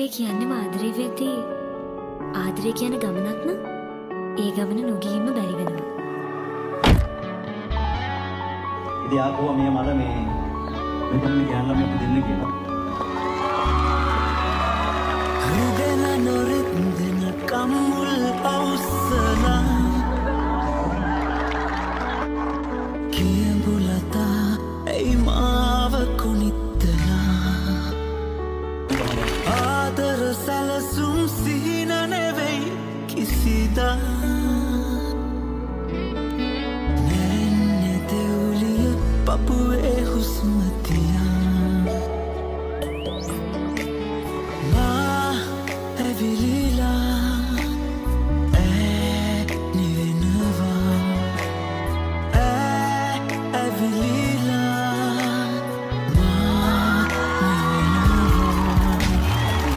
අපේ කියන්නේ ආදරේ වෙද්දී ආදරේ කියන ගමනක් නම් ඒ ගමන නොගිහින්ම බැරි වෙනවා. ඉතින් ආපුවා මේ මල මේ මෙතන ගෑන් ළමයෙක් දෙන්න කියලා. හෘදෙන නොරින්දෙන කම්මුල් අවසලා කියඹුලතා ඇයි මාව කොනිත්තලා ආදර සැලසුම් සිහින නෙවෙයි කිසිදා